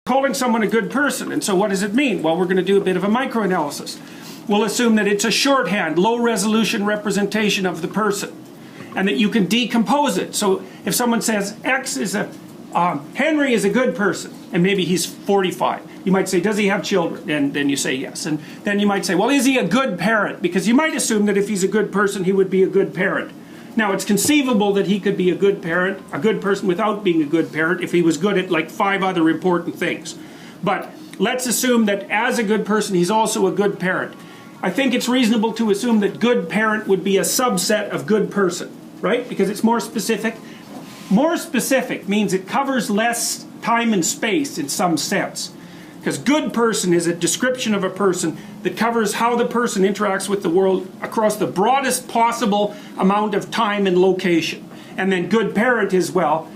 calling someone a good person. And so what does it mean? Well, we're going to do a bit of a microanalysis. We'll assume that it's a shorthand, low resolution representation of the person, and that you can decompose it. So if someone says X is a Henry is a good person, and maybe he's 45. You might say, does he have children? And then you say yes. And then you might say, well, is he a good parent? Because you might assume that if he's a good person, he would be a good parent. Now, it's conceivable that he could be a good parent, a good person without being a good parent, if he was good at like 5 other important things. But let's assume that as a good person, he's also a good parent. I think it's reasonable to assume that good parent would be a subset of good person, right? Because it's more specific. More specific means it covers less time and space in some sense. Because good person is a description of a person that covers how the person interacts with the world across the broadest possible amount of time and location. And then good parent is, well,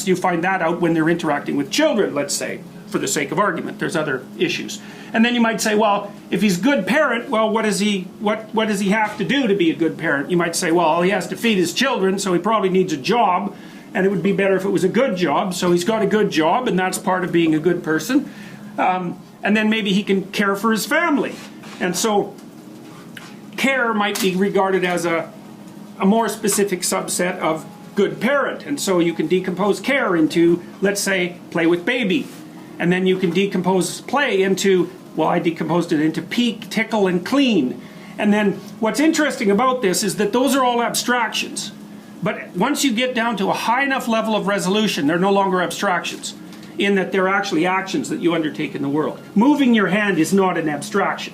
you find that out when they're interacting with children, let's say, for the sake of argument. There's other issues. And then you might say, well, if he's good parent, well, what does he have to do to be a good parent? You might say, well, he has to feed his children, so he probably needs a job, and it would be better if it was a good job, so he's got a good job, and that's part of being a good person. And then maybe he can care for his family. And so care might be regarded as a more specific subset of good parent. And so you can decompose care into, let's say, play with baby. And then you can decompose play into, well, I decomposed it into peek, tickle, and clean. And then what's interesting about this is that those are all abstractions. But once you get down to a high enough level of resolution, they're no longer abstractions, in that they're actually actions that you undertake in the world. Moving your hand is not an abstraction.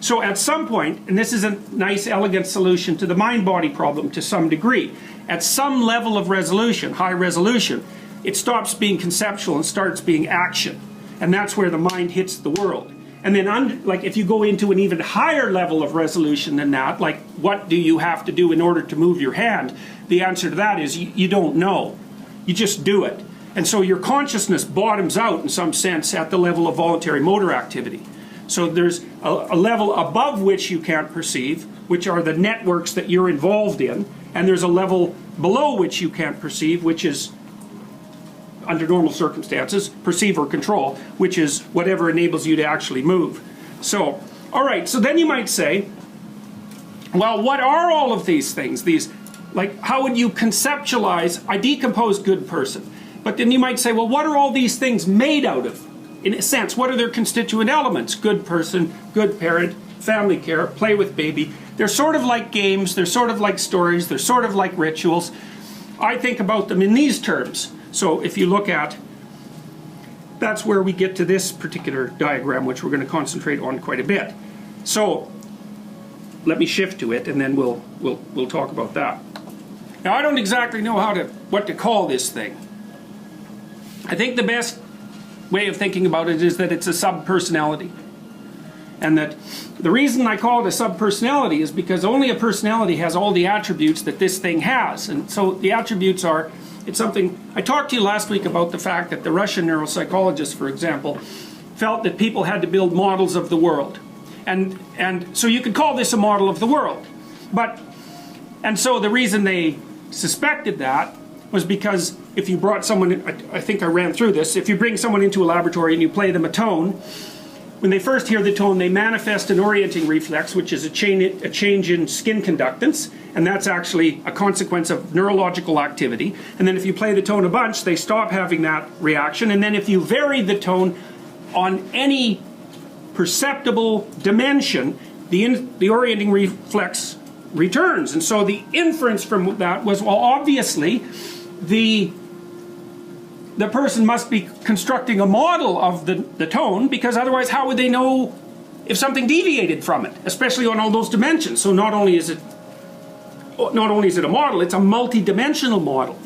So at some point, and this is a nice elegant solution to the mind-body problem to some degree, at some level of resolution, high resolution, it stops being conceptual and starts being action. And that's where the mind hits the world. And then like if you go into an even higher level of resolution than that, like what do you have to do in order to move your hand? The answer to that is you don't know. You just do it. And so your consciousness bottoms out in some sense at the level of voluntary motor activity. So there's a level above which you can't perceive, which are the networks that you're involved in, and there's a level below which you can't perceive, which is, under normal circumstances, perceive or control, which is whatever enables you to actually move. So, all right, so then you might say, well, what are all of these things? Like, how would you conceptualize, I decompose good person. But then you might say, well, what are all these things made out of? In a sense, what are their constituent elements? Good person, good parent, family care, play with baby. They're sort of like games, they're sort of like stories, they're sort of like rituals. I think about them in these terms. So if you look at, that's where we get to this particular diagram, which we're going to concentrate on quite a bit. So let me shift to it, and then we'll talk about that. Now, I don't exactly know what to call this thing. I think the best way of thinking about it is that it's a subpersonality. And that the reason I call it a subpersonality is because only a personality has all the attributes that this thing has. And so the attributes are, it's something, I talked to you last week about the fact that the Russian neuropsychologists, for example, felt that people had to build models of the world. And so you could call this a model of the world. And so the reason they suspected that was because if you brought someone, I think I ran through this, if you bring someone into a laboratory and you play them a tone, when they first hear the tone, they manifest an orienting reflex, which is a change in skin conductance, and that's actually a consequence of neurological activity. And then if you play the tone a bunch, they stop having that reaction, and then if you vary the tone on any perceptible dimension, the orienting reflex returns. And so the inference from that was, well, obviously, the person must be constructing a model of the tone, because otherwise how would they know if something deviated from it, especially on all those dimensions? So not only is it a model, it's a multi-dimensional model.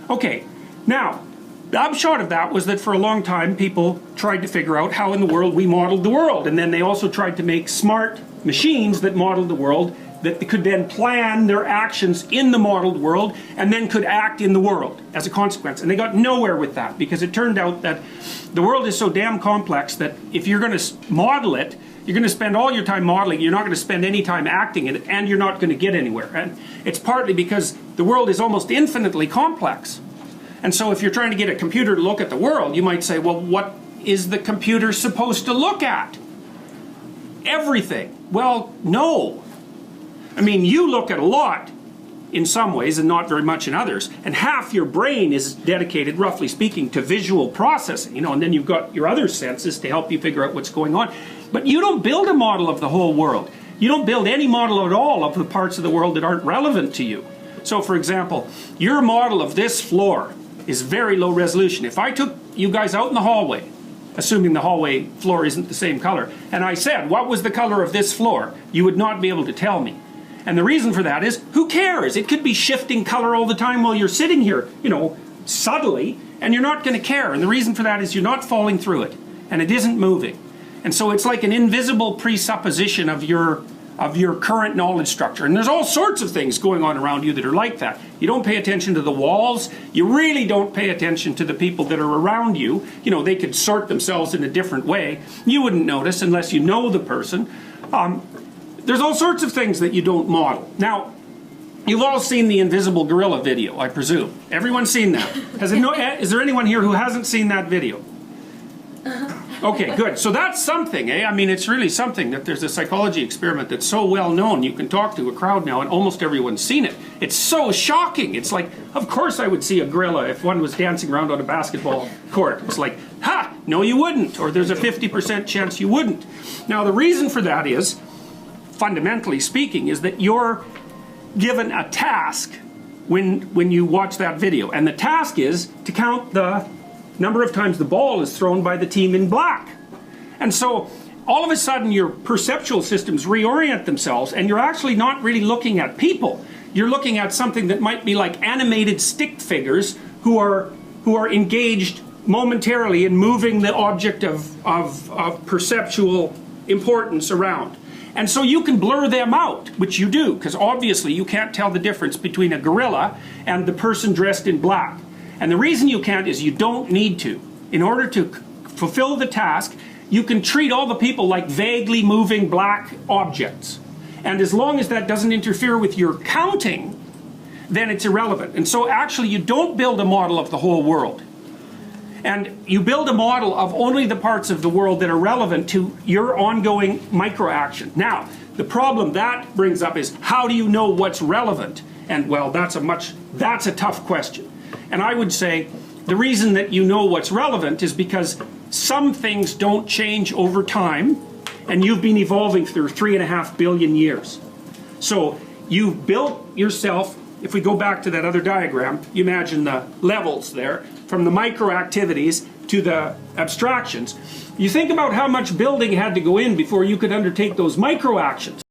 Okay, now the upshot of that was that for a long time people tried to figure out how in the world we modeled the world, and then they also tried to make smart machines that modeled the world, that could then plan their actions in the modeled world and then could act in the world as a consequence. And they got nowhere with that, because it turned out that the world is so damn complex that if you're going to model it, you're going to spend all your time modeling, you're not going to spend any time acting in it, and you're not going to get anywhere. And it's partly because the world is almost infinitely complex. And so if you're trying to get a computer to look at the world, you might say, well, what is the computer supposed to look at? Everything. Well, no. I mean, you look at a lot in some ways and not very much in others, and half your brain is dedicated, roughly speaking, to visual processing, you know, and then you've got your other senses to help you figure out what's going on. But you don't build a model of the whole world. You don't build any model at all of the parts of the world that aren't relevant to you. So, for example, your model of this floor is very low resolution. If I took you guys out in the hallway, assuming the hallway floor isn't the same color, and I said, what was the color of this floor? You would not be able to tell me. And the reason for that is, who cares? It could be shifting color all the time while you're sitting here, you know, subtly, and you're not going to care. And the reason for that is you're not falling through it, and it isn't moving. And so it's like an invisible presupposition of your current knowledge structure. And there's all sorts of things going on around you that are like that. You don't pay attention to the walls. You really don't pay attention to the people that are around you. You know, they could sort themselves in a different way. You wouldn't notice unless you know the person. There's all sorts of things that you don't model. Now, you've all seen the invisible gorilla video, I presume. Everyone's seen that. Is there anyone here who hasn't seen that video? Okay, good. So that's something, eh? I mean, it's really something that there's a psychology experiment that's so well known. You can talk to a crowd now and almost everyone's seen it. It's so shocking. It's like, of course I would see a gorilla if one was dancing around on a basketball court. It's like, ha, no you wouldn't. Or there's a 50% chance you wouldn't. Now the reason for that is, fundamentally speaking, is that you're given a task when you watch that video. And the task is to count the number of times the ball is thrown by the team in black. And so all of a sudden your perceptual systems reorient themselves, and you're actually not really looking at people. You're looking at something that might be like animated stick figures who are engaged momentarily in moving the object of perceptual importance around. And so you can blur them out, which you do, because obviously you can't tell the difference between a gorilla and the person dressed in black. And the reason you can't is you don't need to. In order to fulfill the task, you can treat all the people like vaguely moving black objects. And as long as that doesn't interfere with your counting, then it's irrelevant. And so actually you don't build a model of the whole world. And you build a model of only the parts of the world that are relevant to your ongoing micro-action. Now, the problem that brings up is, how do you know what's relevant? And well, that's a tough question. And I would say the reason that you know what's relevant is because some things don't change over time, and you've been evolving through 3.5 billion years. So you've built yourself, if we go back to that other diagram, you imagine the levels there, from the micro activities to the abstractions. You think about how much building had to go in before you could undertake those micro actions.